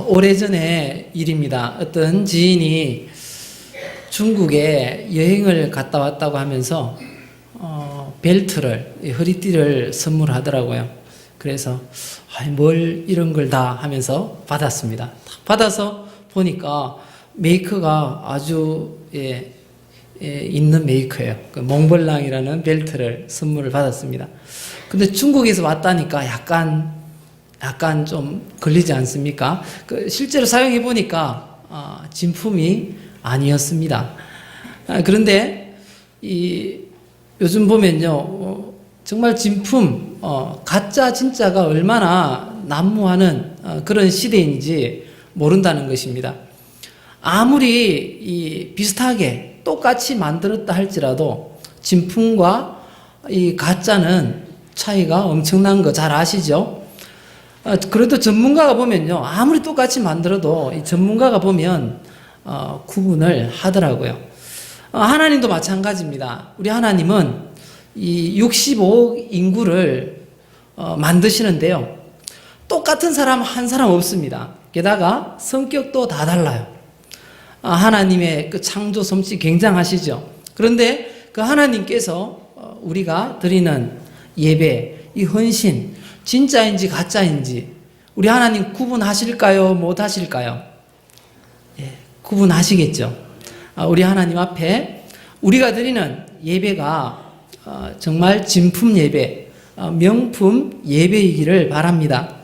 오래전의 일입니다. 어떤 지인이 중국에 여행을 갔다 왔다고 하면서 벨트를, 허리띠를 선물하더라고요. 그래서 뭘 이런 걸 다 하면서 받았습니다. 받아서 보니까 메이커가 아주 있는 메이커예요. 그 몽블랑이라는 벨트를 선물을 받았습니다. 근데 중국에서 왔다니까 약간 좀 걸리지 않습니까? 실제로 사용해 보니까 진품이 아니었습니다. 그런데 요즘 보면요, 정말 진품, 가짜 진짜가 얼마나 난무하는 그런 시대인지 모른다는 것입니다. 아무리 비슷하게 똑같이 만들었다 할지라도 진품과 이 가짜는 차이가 엄청난 거 잘 아시죠? 그래도 전문가가 보면요, 아무리 똑같이 만들어도 이 전문가가 보면 구분을 하더라고요. 하나님도 마찬가지입니다. 우리 하나님은 이 65억 인구를 만드시는데요, 똑같은 사람 한 사람 없습니다. 게다가 성격도 다 달라요. 하나님의 그 창조 솜씨 굉장하시죠. 그런데 그 하나님께서 우리가 드리는 예배, 이 헌신, 진짜인지 가짜인지 우리 하나님 구분하실까요? 못 하실까요? 구분하시겠죠. 우리 하나님 앞에 우리가 드리는 예배가 정말 진품 예배, 명품 예배이기를 바랍니다.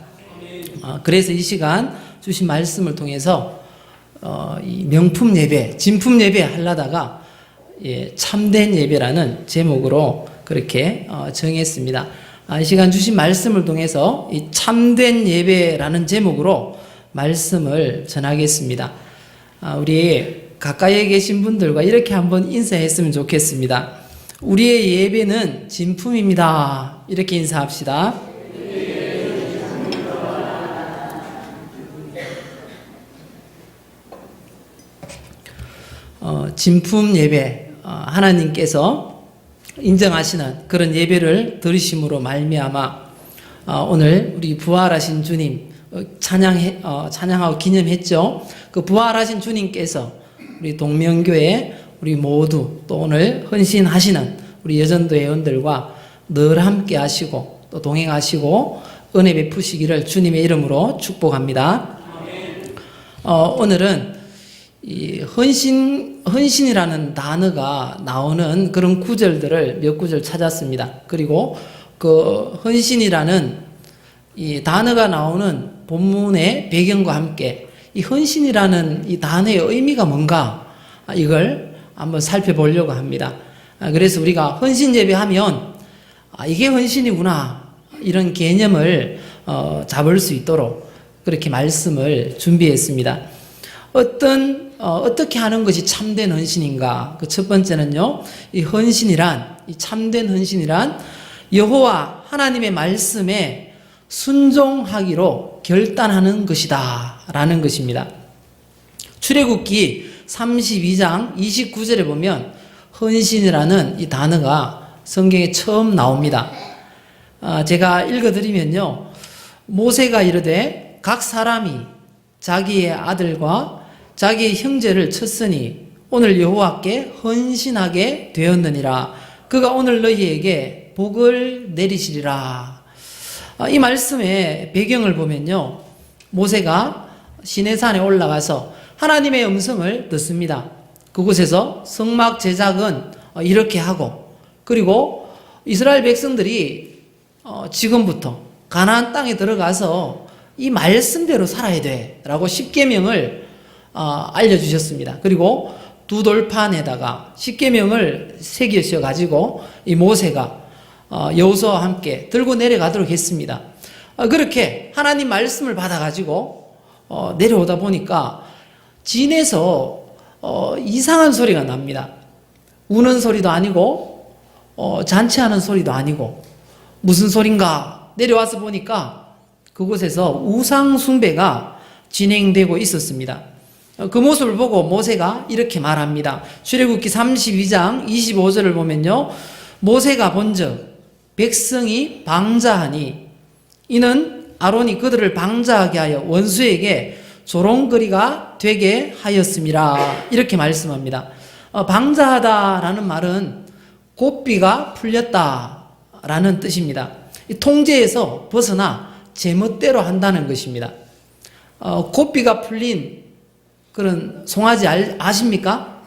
그래서 이 시간 주신 말씀을 통해서 이 명품 예배, 진품 예배 하려다가 참된 예배라는 제목으로 그렇게 정했습니다. 이 시간 주신 말씀을 통해서 이 참된 예배라는 제목으로 말씀을 전하겠습니다. 우리 가까이에 계신 분들과 이렇게 한번 인사했으면 좋겠습니다. 우리의 예배는 진품입니다. 이렇게 인사합시다. 진품 예배, 하나님께서 인정하시는 그런 예배를 드리심으로 말미암아 오늘 우리 부활하신 주님 찬양하고 기념했죠. 그 부활하신 주님께서 우리 동명교회 우리 모두 또 오늘 헌신하시는 우리 여전도 회원들과 늘 함께 하시고 또 동행하시고 은혜 베푸시기를 주님의 이름으로 축복합니다. 오늘은 이 헌신이라는 단어가 나오는 그런 구절들을 몇 구절 찾았습니다. 그리고 그 헌신이라는 이 단어가 나오는 본문의 배경과 함께 이 헌신이라는 이 단어의 의미가 뭔가 이걸 한번 살펴보려고 합니다. 그래서 우리가 헌신 예배하면 이게 헌신이구나 이런 개념을 잡을 수 있도록 그렇게 말씀을 준비했습니다. 어떻게 하는 것이 참된 헌신인가? 그 첫 번째는요, 이 헌신이란, 이 참된 헌신이란 여호와 하나님의 말씀에 순종하기로 결단하는 것이다 라는 것입니다. 출애굽기 32장 29절에 보면 헌신이라는 이 단어가 성경에 처음 나옵니다. 제가 읽어드리면요, 모세가 이르되 각 사람이 자기의 아들과 자기의 형제를 쳤으니 오늘 여호와께 헌신하게 되었느니라. 그가 오늘 너희에게 복을 내리시리라. 이 말씀의 배경을 보면요, 모세가 시내산에 올라가서 하나님의 음성을 듣습니다. 그곳에서 성막 제작은 이렇게 하고, 그리고 이스라엘 백성들이 지금부터 가나안 땅에 들어가서 이 말씀대로 살아야 돼 라고 십계명을 알려주셨습니다. 그리고 두 돌판에다가 십계명을 새기셔 가지고 이 모세가 여호수아와 함께 들고 내려가도록 했습니다. 그렇게 하나님 말씀을 받아 가지고 내려오다 보니까 진에서 이상한 소리가 납니다. 우는 소리도 아니고 잔치하는 소리도 아니고 무슨 소린가 내려와서 보니까 그곳에서 우상 숭배가 진행되고 있었습니다. 그 모습을 보고 모세가 이렇게 말합니다. 출애굽기 32장 25절을 보면요, 모세가 본즉 백성이 방자하니 이는 아론이 그들을 방자하게 하여 원수에게 조롱거리가 되게 하였음이라 이렇게 말씀합니다. 방자하다라는 말은 고삐가 풀렸다라는 뜻입니다. 이 통제에서 벗어나 제멋대로 한다는 것입니다. 고삐가 풀린 그런 송아지 아십니까?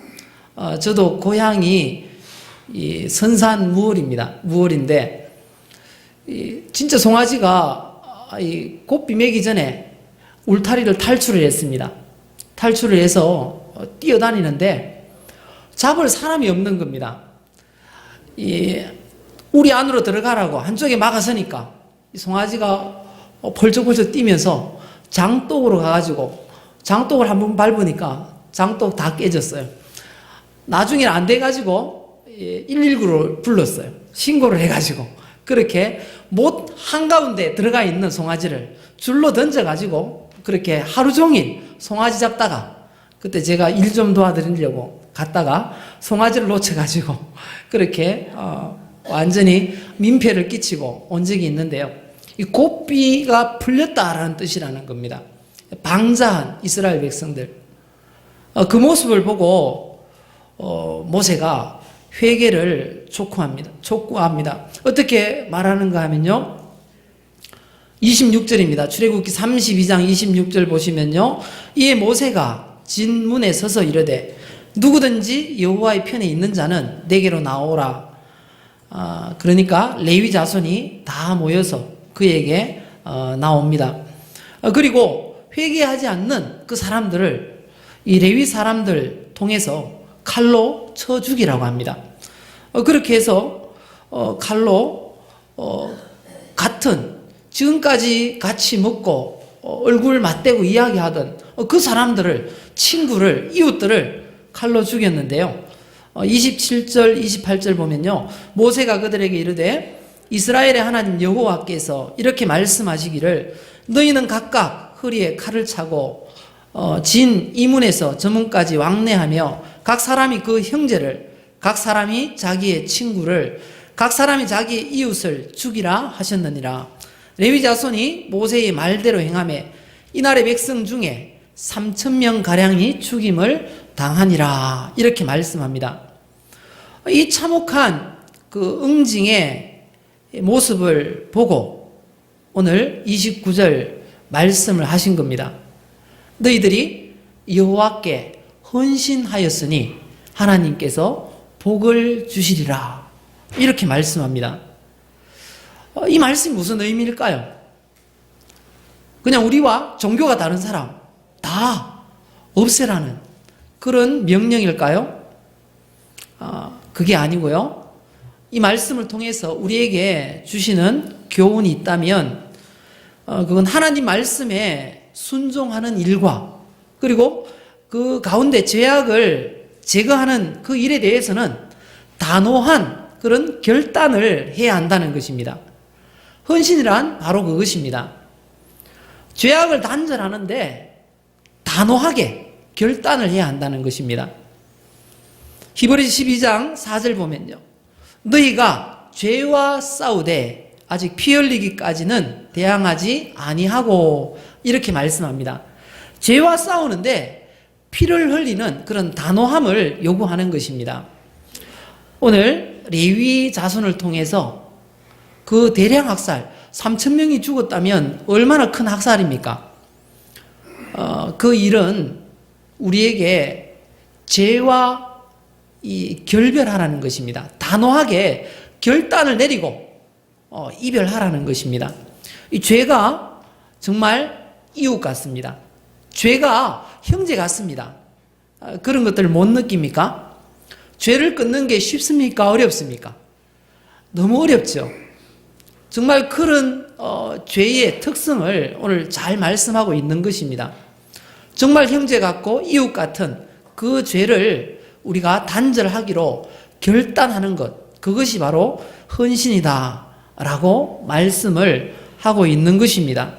저도 고향이 이 선산 무월입니다. 무월인데 진짜 송아지가 이 고삐 매기 전에 울타리를 탈출을 했습니다. 탈출을 해서 뛰어다니는데 잡을 사람이 없는 겁니다. 우리 안으로 들어가라고 한쪽에 막아서니까 이 송아지가 벌쩍벌쩍 뛰면서 장독으로 가가지고 장독을 한번 밟으니까 장독 다 깨졌어요. 나중에 안 돼가지고 119를 불렀어요. 신고를 해가지고 그렇게 못 한가운데 들어가 있는 송아지를 줄로 던져가지고 그렇게 하루 종일 송아지 잡다가 그때 제가 일 좀 도와드리려고 갔다가 송아지를 놓쳐가지고 그렇게 완전히 민폐를 끼치고 온 적이 있는데요. 이 고삐가 풀렸다라는 뜻이라는 겁니다. 방자한 이스라엘 백성들. 그 모습을 보고 모세가 회개를 촉구합니다. 어떻게 말하는가 하면요. 26절입니다. 출애굽기 32장 26절 보시면요. 이에 모세가 진문에 서서 이르되 누구든지 여호와의 편에 있는 자는 내게로 나오라. 그러니까 레위 자손이 다 모여서 그에게 나옵니다. 그리고 회개하지 않는 그 사람들을 이 레위 사람들 통해서 칼로 쳐 죽이라고 합니다. 그렇게 해서 칼로 같은 지금까지 같이 먹고 얼굴 맞대고 이야기하던 그 사람들을 친구를 이웃들을 칼로 죽였는데요. 27절 28절 보면요. 모세가 그들에게 이르되 이스라엘의 하나님 여호와께서 이렇게 말씀하시기를 너희는 각각 허리에 칼을 차고 진 이문에서 저문까지 왕래하며 각 사람이 그 형제를 각 사람이 자기의 친구를 각 사람이 자기의 이웃을 죽이라 하셨느니라. 레위 자손이 모세의 말대로 행하매 이날의 백성 중에 3,000명 가량이 죽임을 당하니라 이렇게 말씀합니다. 이 참혹한 그 응징의 모습을 보고 오늘 29절 말씀을 하신 겁니다. 너희들이 여호와께 헌신하였으니 하나님께서 복을 주시리라 이렇게 말씀합니다. 이 말씀이 무슨 의미일까요? 그냥 우리와 종교가 다른 사람 다 없애라는 그런 명령일까요? 그게 아니고요. 이 말씀을 통해서 우리에게 주시는 교훈이 있다면 그건 하나님 말씀에 순종하는 일과 그리고 그 가운데 죄악을 제거하는 그 일에 대해서는 단호한 그런 결단을 해야 한다는 것입니다. 헌신이란 바로 그것입니다. 죄악을 단절하는데 단호하게 결단을 해야 한다는 것입니다. 히브리서 12장 4절 보면요. 너희가 죄와 싸우되 아직 피 흘리기까지는 대항하지 아니하고 이렇게 말씀합니다. 죄와 싸우는데 피를 흘리는 그런 단호함을 요구하는 것입니다. 오늘 레위 자손을 통해서 그 대량 학살 3,000명이 죽었다면 얼마나 큰 학살입니까? 그 일은 우리에게 죄와 이 결별하라는 것입니다. 단호하게 결단을 내리고 이별하라는 것입니다. 이 죄가 정말 이웃 같습니다. 죄가 형제 같습니다. 그런 것들을 못 느낍니까? 죄를 끊는 게 쉽습니까? 어렵습니까? 너무 어렵죠. 정말 그런 죄의 특성을 오늘 잘 말씀하고 있는 것입니다. 정말 형제 같고 이웃 같은 그 죄를 우리가 단절하기로 결단하는 것, 그것이 바로 헌신이다 라고 말씀을 하고 있는 것입니다.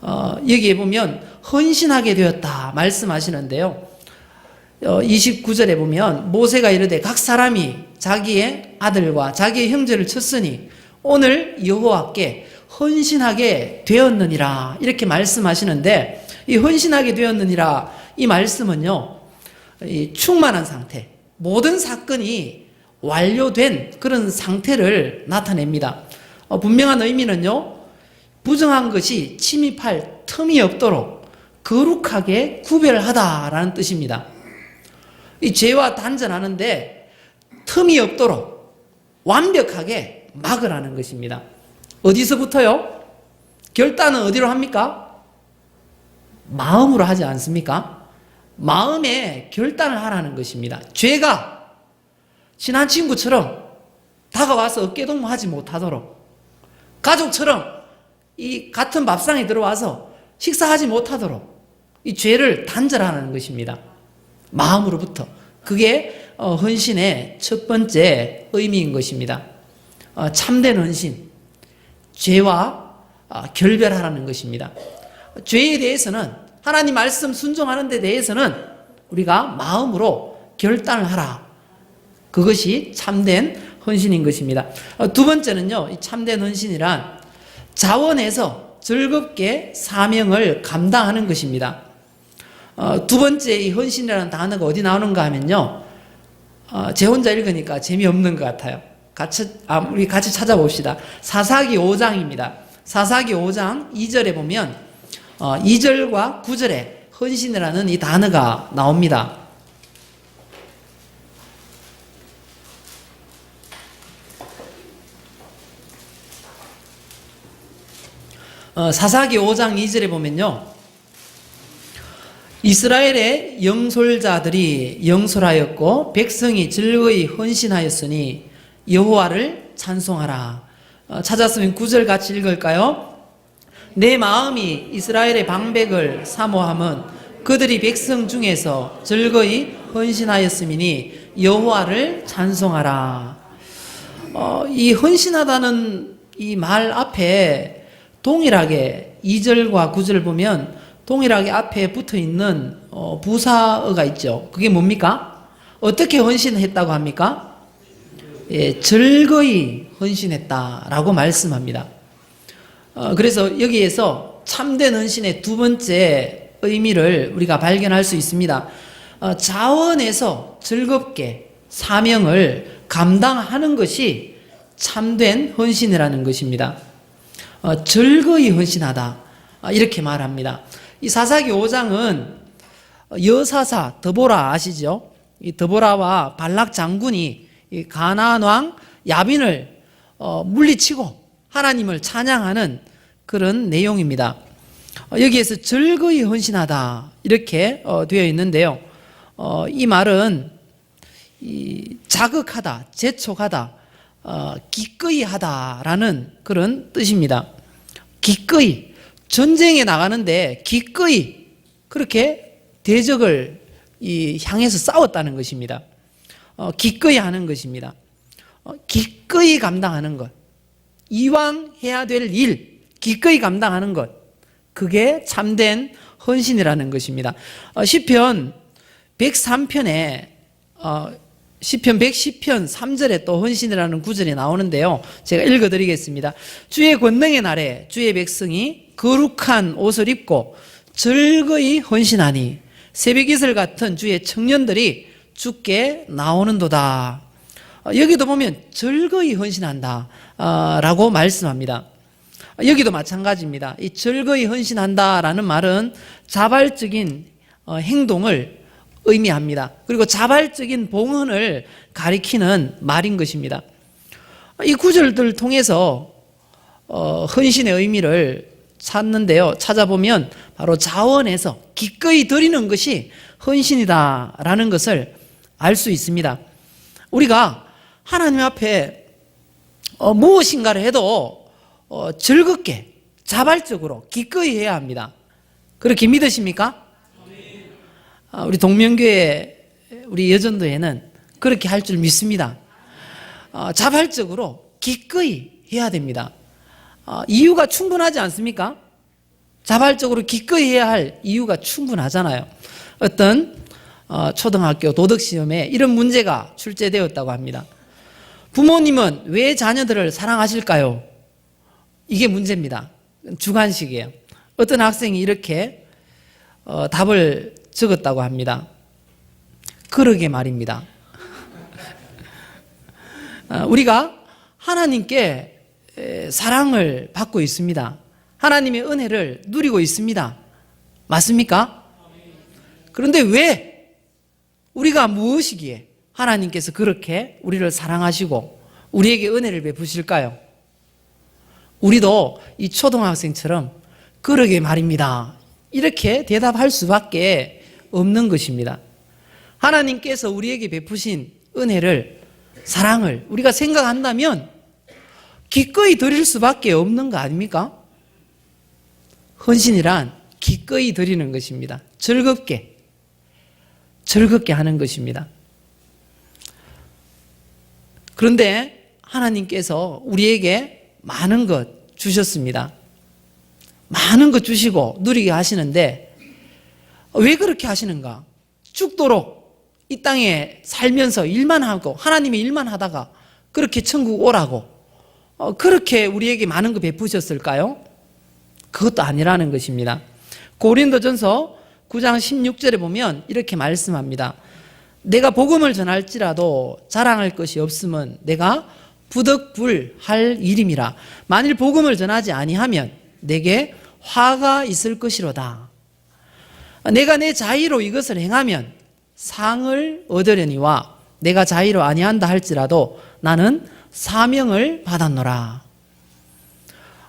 여기에 보면 헌신하게 되었다 말씀하시는데요. 29절에 보면 모세가 이르되 각 사람이 자기의 아들과 자기의 형제를 쳤으니 오늘 여호와께 헌신하게 되었느니라 이렇게 말씀하시는데 이 헌신하게 되었느니라 이 말씀은요, 이 충만한 상태, 모든 사건이 완료된 그런 상태를 나타냅니다. 분명한 의미는요, 부정한 것이 침입할 틈이 없도록 거룩하게 구별하다라는 뜻입니다. 이 죄와 단전하는데 틈이 없도록 완벽하게 막으라는 것입니다. 어디서부터요? 결단은 어디로 합니까? 마음으로 하지 않습니까? 마음에 결단을 하라는 것입니다. 죄가 친한 친구처럼 다가와서 어깨동무하지 못하도록, 가족처럼 이 같은 밥상에 들어와서 식사하지 못하도록 이 죄를 단절하는 것입니다. 마음으로부터. 그게 헌신의 첫 번째 의미인 것입니다. 참된 헌신, 죄와 결별하라는 것입니다. 죄에 대해서는, 하나님 말씀 순종하는 데 대해서는 우리가 마음으로 결단을 하라. 그것이 참된 헌신인 것입니다. 두 번째는요, 이 참된 헌신이란 자원해서 즐겁게 사명을 감당하는 것입니다. 두 번째 이 헌신이라는 단어가 어디 나오는가 하면요, 제 혼자 읽으니까 재미없는 것 같아요. 우리 같이 찾아봅시다. 사사기 5장입니다. 사사기 5장 2절에 보면 2절과 9절에 헌신이라는 이 단어가 나옵니다. 사사기 5장 2절에 보면요, 이스라엘의 영솔자들이 영솔하였고 백성이 즐거이 헌신하였으니 여호와를 찬송하라. 찾았으면 9절 같이 읽을까요? 내 마음이 이스라엘의 방백을 사모함은 그들이 백성 중에서 즐거이 헌신하였음이니 여호와를 찬송하라. 이 헌신하다는 이 말 앞에 동일하게 2절과 9절을 보면 동일하게 앞에 붙어 있는 부사어가 있죠. 그게 뭡니까? 어떻게 헌신했다고 합니까? 예, 즐거이 헌신했다라고 말씀합니다. 그래서 여기에서 참된 헌신의 두 번째 의미를 우리가 발견할 수 있습니다. 자원에서 즐겁게 사명을 감당하는 것이 참된 헌신이라는 것입니다. 즐거이 헌신하다, 이렇게 말합니다. 이 사사기 5장은 여사사 드보라 아시죠? 이 드보라와 발락 장군이 이 가나안 왕 야빈을 물리치고 하나님을 찬양하는 그런 내용입니다. 여기에서 즐거이 헌신하다 이렇게 되어 있는데요. 이 말은 자극하다, 재촉하다, 기꺼이 하다라는 그런 뜻입니다. 기꺼이, 전쟁에 나가는데 기꺼이 그렇게 대적을 향해서 싸웠다는 것입니다. 기꺼이 하는 것입니다. 기꺼이 감당하는 것, 이왕 해야 될 일 기꺼이 감당하는 것, 그게 참된 헌신이라는 것입니다. 시편 103편에 시편 110편 3절에 또 헌신이라는 구절이 나오는데요, 제가 읽어드리겠습니다. 주의 권능의 날에 주의 백성이 거룩한 옷을 입고 즐거이 헌신하니 새벽이슬 같은 주의 청년들이 주께 나오는도다. 여기도 보면 즐거이 헌신한다 라고 말씀합니다. 여기도 마찬가지입니다. 이 즐거이 헌신한다라는 말은 자발적인 행동을 의미합니다. 그리고 자발적인 봉헌을 가리키는 말인 것입니다. 이 구절들을 통해서 헌신의 의미를 찾는데요, 찾아보면 바로 자원에서 기꺼이 드리는 것이 헌신이다라는 것을 알 수 있습니다. 우리가 하나님 앞에 무엇인가를 해도 즐겁게 자발적으로 기꺼이 해야 합니다. 그렇게 믿으십니까? 우리 동명교회, 우리 여전도회는 그렇게 할 줄 믿습니다. 자발적으로 기꺼이 해야 됩니다. 이유가 충분하지 않습니까? 자발적으로 기꺼이 해야 할 이유가 충분하잖아요. 어떤 초등학교 도덕시험에 이런 문제가 출제되었다고 합니다. 부모님은 왜 자녀들을 사랑하실까요? 이게 문제입니다. 주관식이에요. 어떤 학생이 이렇게 답을 적었다고 합니다. 그러게 말입니다. 우리가 하나님께 사랑을 받고 있습니다. 하나님의 은혜를 누리고 있습니다. 맞습니까? 그런데 왜 우리가 무엇이기에 하나님께서 그렇게 우리를 사랑하시고 우리에게 은혜를 베푸실까요? 우리도 이 초등학생처럼 그러게 말입니다. 이렇게 대답할 수밖에 없는 것입니다. 하나님께서 우리에게 베푸신 은혜를, 사랑을 우리가 생각한다면 기꺼이 드릴 수밖에 없는 거 아닙니까? 헌신이란 기꺼이 드리는 것입니다. 즐겁게 하는 것입니다. 그런데 하나님께서 우리에게 많은 것 주셨습니다. 많은 것 주시고 누리게 하시는데 왜 그렇게 하시는가? 죽도록 이 땅에 살면서 일만 하고 하나님의 일만 하다가 그렇게 천국 오라고 그렇게 우리에게 많은 거 베푸셨을까요? 그것도 아니라는 것입니다. 고린도전서 9장 16절에 보면 이렇게 말씀합니다. 내가 복음을 전할지라도 자랑할 것이 없으면 내가 부득불할 일임이라. 만일 복음을 전하지 아니하면 내게 화가 있을 것이로다. 내가 내 자의로 이것을 행하면 상을 얻으려니와 내가 자의로 아니한다 할지라도 나는 사명을 받았노라.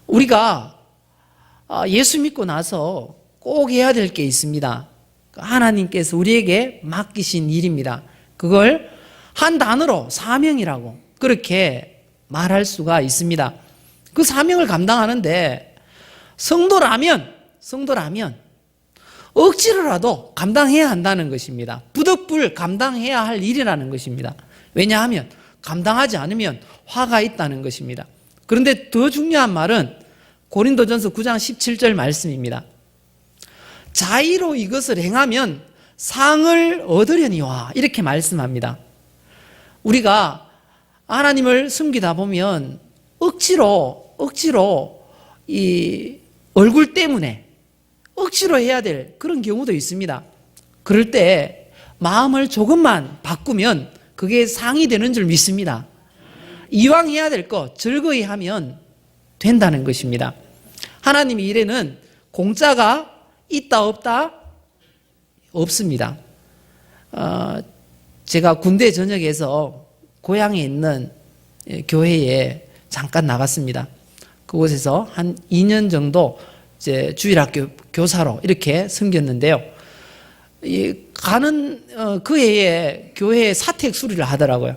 우리가 예수 믿고 나서 꼭 해야 될 게 있습니다. 하나님께서 우리에게 맡기신 일입니다. 그걸 한 단어로 사명이라고 그렇게 말할 수가 있습니다. 그 사명을 감당하는데 성도라면 억지로라도 감당해야 한다는 것입니다. 부득불 감당해야 할 일이라는 것입니다. 왜냐하면 감당하지 않으면 화가 있다는 것입니다. 그런데 더 중요한 말은 고린도전서 9장 17절 말씀입니다. 자의로 이것을 행하면 상을 얻으려니와 이렇게 말씀합니다. 우리가 하나님을 섬기다 보면 억지로 이 얼굴 때문에 억지로 해야 될 그런 경우도 있습니다. 그럴 때 마음을 조금만 바꾸면 그게 상이 되는 줄 믿습니다. 이왕 해야 될 거 즐거이 하면 된다는 것입니다. 하나님의 일에는 공짜가 있다 없다? 없습니다. 제가 군대 전역에서 고향에 있는 교회에 잠깐 나갔습니다. 그곳에서 한 2년 정도 이제 주일학교 교사로 이렇게 섬겼는데요. 가는 그 해에 교회에 사택 수리를 하더라고요.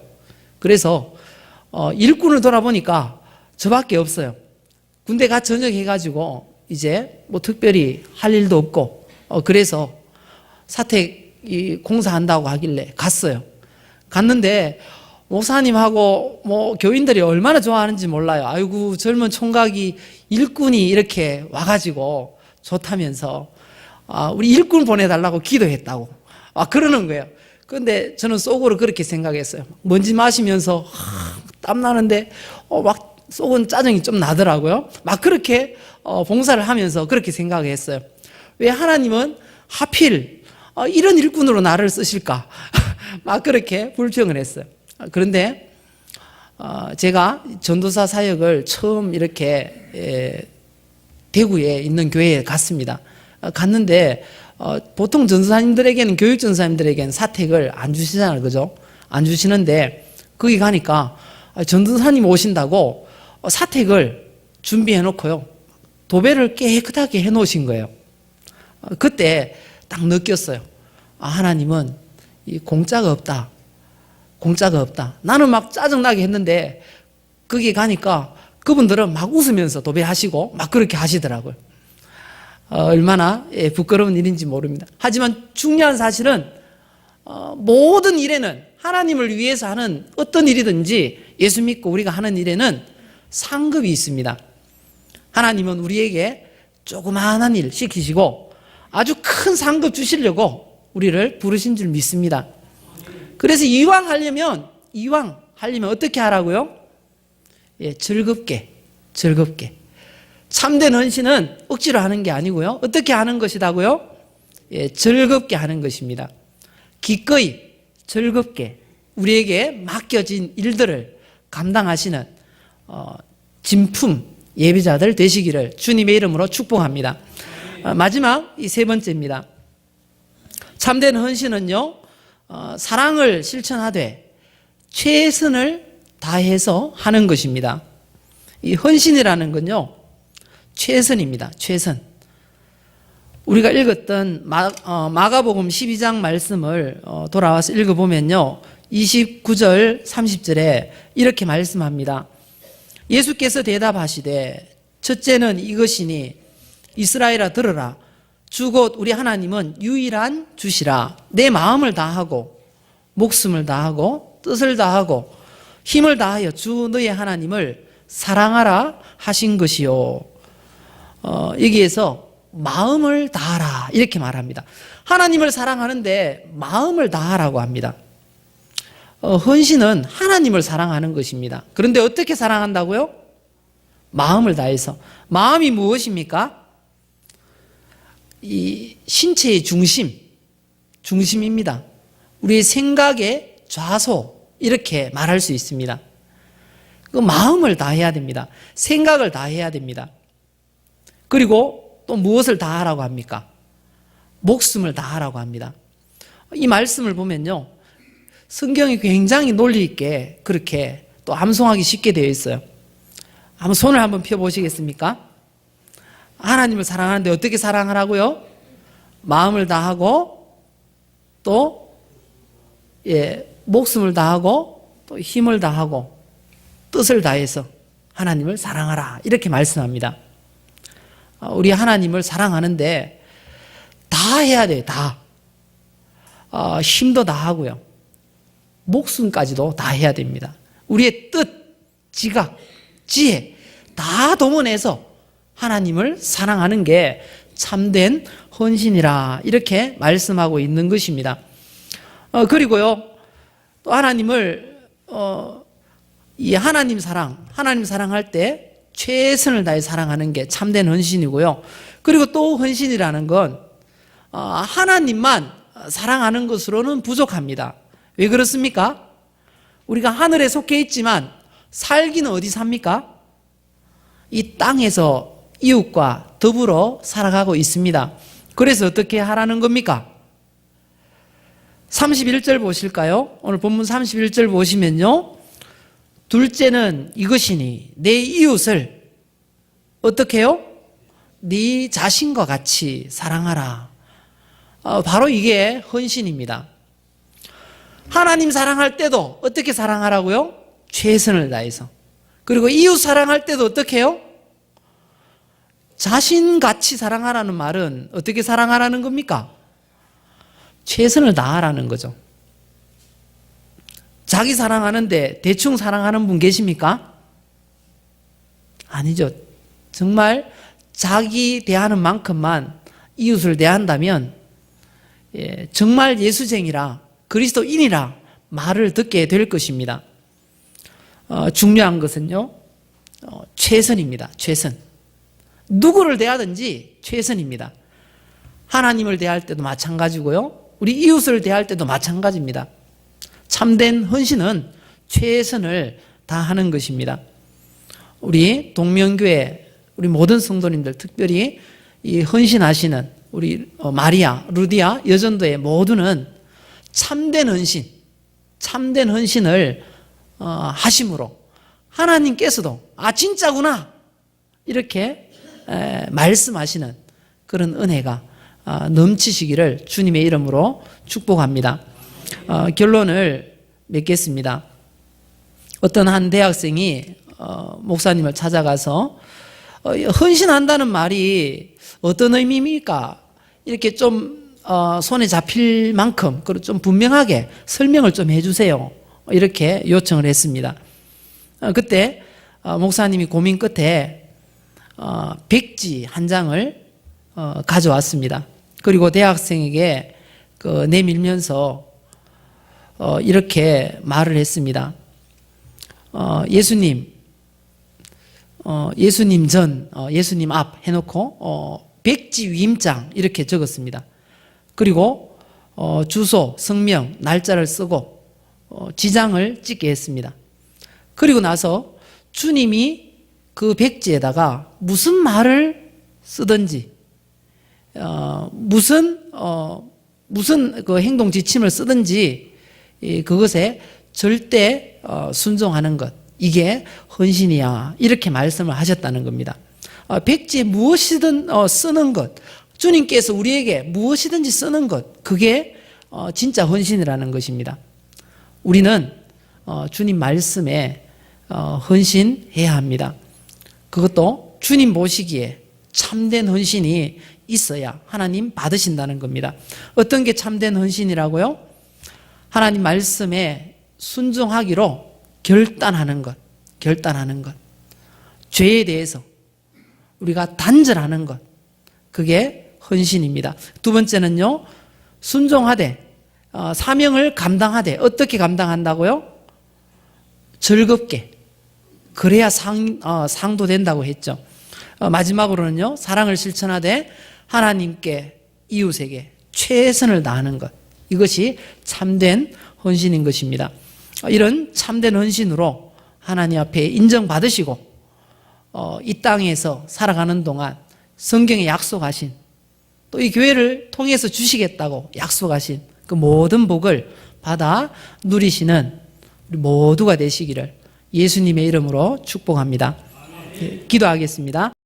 그래서 일꾼을 돌아보니까 저밖에 없어요. 군대 가 전역해가지고 이제 뭐 특별히 할 일도 없고 그래서 사택 공사한다고 하길래 갔어요. 갔는데 목사님하고 뭐 교인들이 얼마나 좋아하는지 몰라요. 아이고 젊은 총각이 일꾼이 이렇게 와가지고 좋다면서 우리 일꾼 보내달라고 기도했다고 그러는 거예요. 그런데 저는 속으로 그렇게 생각했어요. 먼지 마시면서 땀 나는데 막 속은 짜증이 좀 나더라고요. 막 그렇게 봉사를 하면서 그렇게 생각했어요. 왜 하나님은 하필 이런 일꾼으로 나를 쓰실까? 막 그렇게 불평을 했어요. 그런데 제가 전도사 사역을 처음 이렇게 대구에 있는 교회에 갔습니다. 갔는데 보통 전도사님들에게는 교육 전도사님들에게는 사택을 안 주시잖아요, 그죠? 안 주시는데 거기 가니까 전도사님 오신다고 사택을 준비해 놓고요. 도배를 깨끗하게 해 놓으신 거예요. 그때 딱 느꼈어요. 하나님은 이 공짜가 없다. 나는 막 짜증나게 했는데 거기 가니까 그분들은 막 웃으면서 도배하시고 막 그렇게 하시더라고요. 얼마나 부끄러운 일인지 모릅니다. 하지만 중요한 사실은 모든 일에는 하나님을 위해서 하는 어떤 일이든지 예수 믿고 우리가 하는 일에는 상급이 있습니다. 하나님은 우리에게 조그마한 일 시키시고 아주 큰 상급 주시려고 우리를 부르신 줄 믿습니다. 그래서 이왕 하려면 어떻게 하라고요? 즐겁게. 참된 헌신은 억지로 하는 게 아니고요. 어떻게 하는 것이다고요? 즐겁게 하는 것입니다. 기꺼이 즐겁게 우리에게 맡겨진 일들을 감당하시는 진품 예비자들 되시기를 주님의 이름으로 축복합니다. 마지막 이 세 번째입니다. 참된 헌신은요, 사랑을 실천하되 최선을 다해서 하는 것입니다. 이 헌신이라는 건요, 최선입니다. 최선. 우리가 읽었던 마가복음 12장 말씀을 돌아와서 읽어보면요, 29절 30절에 이렇게 말씀합니다. 예수께서 대답하시되 첫째는 이것이니 이스라엘아 들으라. 주 곧 우리 하나님은 유일한 주시라. 내 마음을 다하고 목숨을 다하고 뜻을 다하고 힘을 다하여 주 너의 하나님을 사랑하라 하신 것이요. 여기에서 마음을 다하라 이렇게 말합니다. 하나님을 사랑하는데 마음을 다하라고 합니다. 헌신은 하나님을 사랑하는 것입니다. 그런데 어떻게 사랑한다고요? 마음을 다해서. 마음이 무엇입니까? 이 신체의 중심입니다. 우리의 생각의 좌소 이렇게 말할 수 있습니다. 그 마음을 다해야 됩니다. 생각을 다해야 됩니다. 그리고 또 무엇을 다하라고 합니까? 목숨을 다하라고 합니다. 이 말씀을 보면요, 성경이 굉장히 논리 있게 그렇게 또 암송하기 쉽게 되어 있어요. 한번 손을 한번 펴보시겠습니까? 하나님을 사랑하는데 어떻게 사랑하라고요? 마음을 다하고 또 목숨을 다하고 또 힘을 다하고 뜻을 다해서 하나님을 사랑하라 이렇게 말씀합니다. 우리 하나님을 사랑하는데 다 해야 돼요. 다. 힘도 다하고요. 목숨까지도 다 해야 됩니다. 우리의 뜻, 지각, 지혜 다 동원해서 하나님을 사랑하는 게 참된 헌신이라 이렇게 말씀하고 있는 것입니다. 그리고요, 또 하나님을 이 하나님 사랑할 때 최선을 다해 사랑하는 게 참된 헌신이고요. 그리고 또 헌신이라는 건 하나님만 사랑하는 것으로는 부족합니다. 왜 그렇습니까? 우리가 하늘에 속해 있지만 살기는 어디 삽니까? 이 땅에서 이웃과 더불어 살아가고 있습니다. 그래서 어떻게 하라는 겁니까? 31절 보실까요? 오늘 본문 31절 보시면요, 둘째는 이것이니 내 이웃을 어떻게 해요? 네 자신과 같이 사랑하라. 바로 이게 헌신입니다. 하나님 사랑할 때도 어떻게 사랑하라고요? 최선을 다해서. 그리고 이웃 사랑할 때도 어떻게 해요? 자신같이 사랑하라는 말은 어떻게 사랑하라는 겁니까? 최선을 다하라는 거죠. 자기 사랑하는데 대충 사랑하는 분 계십니까? 아니죠. 정말 자기 대하는 만큼만 이웃을 대한다면 정말 예수쟁이라 그리스도인이라 말을 듣게 될 것입니다. 중요한 것은요, 최선입니다. 최선. 누구를 대하든지 최선입니다. 하나님을 대할 때도 마찬가지고요, 우리 이웃을 대할 때도 마찬가지입니다. 참된 헌신은 최선을 다하는 것입니다. 우리 동명교회 우리 모든 성도님들, 특별히 이 헌신하시는 우리 마리아, 루디아 여전도의 모두는 참된 헌신을 하심으로 하나님께서도 진짜구나 이렇게 말씀하시는 그런 은혜가 넘치시기를 주님의 이름으로 축복합니다. 결론을 맺겠습니다. 어떤 한 대학생이 목사님을 찾아가서 헌신한다는 말이 어떤 의미입니까? 이렇게 좀 손에 잡힐 만큼 그리고 좀 분명하게 설명을 좀 해주세요. 이렇게 요청을 했습니다. 그때 목사님이 고민 끝에 백지 한 장을 가져왔습니다. 그리고 대학생에게 내밀면서 이렇게 말을 했습니다. 예수님 전, 예수님 앞 해놓고 백지 위임장 이렇게 적었습니다. 그리고 주소, 성명, 날짜를 쓰고 지장을 찍게 했습니다. 그리고 나서 주님이 그 백지에다가 무슨 말을 쓰든지 무슨 그 행동 지침을 쓰든지 그것에 절대 순종하는 것, 이게 헌신이야, 이렇게 말씀을 하셨다는 겁니다. 백지에 무엇이든 쓰는 것, 주님께서 우리에게 무엇이든지 쓰는 것, 그게 진짜 헌신이라는 것입니다. 우리는 주님 말씀에 헌신해야 합니다. 그것도 주님 보시기에 참된 헌신이 있어야 하나님 받으신다는 겁니다. 어떤 게 참된 헌신이라고요? 하나님 말씀에 순종하기로 결단하는 것, 죄에 대해서 우리가 단절하는 것, 그게 헌신입니다. 두 번째는요, 순종하되 사명을 감당하되. 어떻게 감당한다고요? 즐겁게. 그래야 상도 된다고 했죠. 마지막으로는요, 사랑을 실천하되 하나님께 이웃에게 최선을 다하는 것, 이것이 참된 헌신인 것입니다. 이런 참된 헌신으로 하나님 앞에 인정받으시고 이 땅에서 살아가는 동안 성경에 약속하신, 또 이 교회를 통해서 주시겠다고 약속하신 그 모든 복을 받아 누리시는 우리 모두가 되시기를 예수님의 이름으로 축복합니다. 기도하겠습니다.